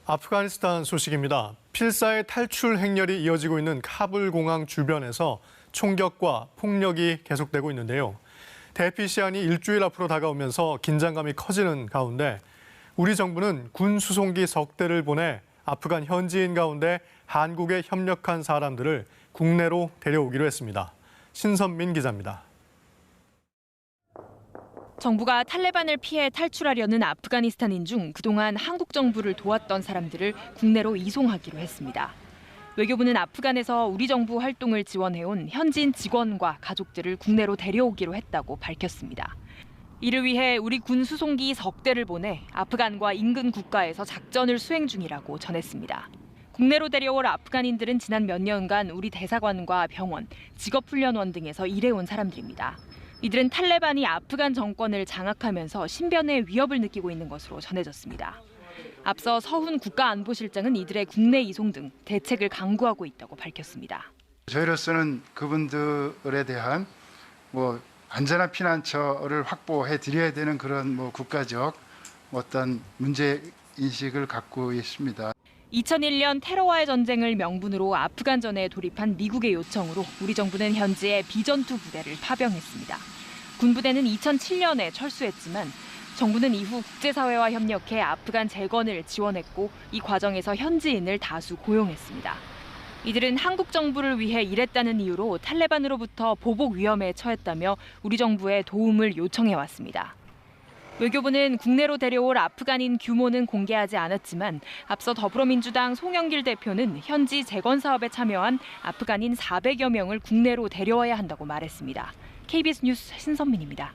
아프가니스탄 소식입니다. 필사의 탈출 행렬이 이어지고 있는 카불 공항 주변에서 총격과 폭력이 계속되고 있는데요. 대피 시한이 일주일 앞으로 다가오면서 긴장감이 커지는 가운데 우리 정부는 군 수송기 석 대를 보내 아프간 현지인 가운데 한국에 협력한 사람들을 국내로 데려오기로 했습니다. 신선민 기자입니다. 정부가 탈레반을 피해 탈출하려는 아프가니스탄인 중 그동안 한국 정부를 도왔던 사람들을 국내로 이송하기로 했습니다. 외교부는 아프간에서 우리 정부 활동을 지원해온 현지인 직원과 가족들을 국내로 데려오기로 했다고 밝혔습니다. 이를 위해 우리 군 수송기 석 대를 보내 아프간과 인근 국가에서 작전을 수행 중이라고 전했습니다. 국내로 데려올 아프간인들은 지난 몇 년간 우리 대사관과 병원, 직업훈련원 등에서 일해온 사람들입니다. 이들은 탈레반이 아프간 정권을 장악하면서 신변의 위협을 느끼고 있는 것으로 전해졌습니다. 앞서 서훈 국가안보실장은 이들의 국내 이송 등 대책을 강구하고 있다고 밝혔습니다. 저희로서는 그분들에 대한 안전한 피난처를 확보해 드려야 되는 그런 국가적 어떤 문제 인식을 갖고 있습니다. 2001년 테러와의 전쟁을 명분으로 아프간전에 돌입한 미국의 요청으로 우리 정부는 현지에 비전투 부대를 파병했습니다. 군부대는 2007년에 철수했지만 정부는 이후 국제사회와 협력해 아프간 재건을 지원했고 이 과정에서 현지인을 다수 고용했습니다. 이들은 한국 정부를 위해 일했다는 이유로 탈레반으로부터 보복 위험에 처했다며 우리 정부에 도움을 요청해왔습니다. 외교부는 국내로 데려올 아프간인 규모는 공개하지 않았지만 앞서 더불어민주당 송영길 대표는 현지 재건 사업에 참여한 아프간인 400여 명을 국내로 데려와야 한다고 말했습니다. KBS 뉴스 신선민입니다.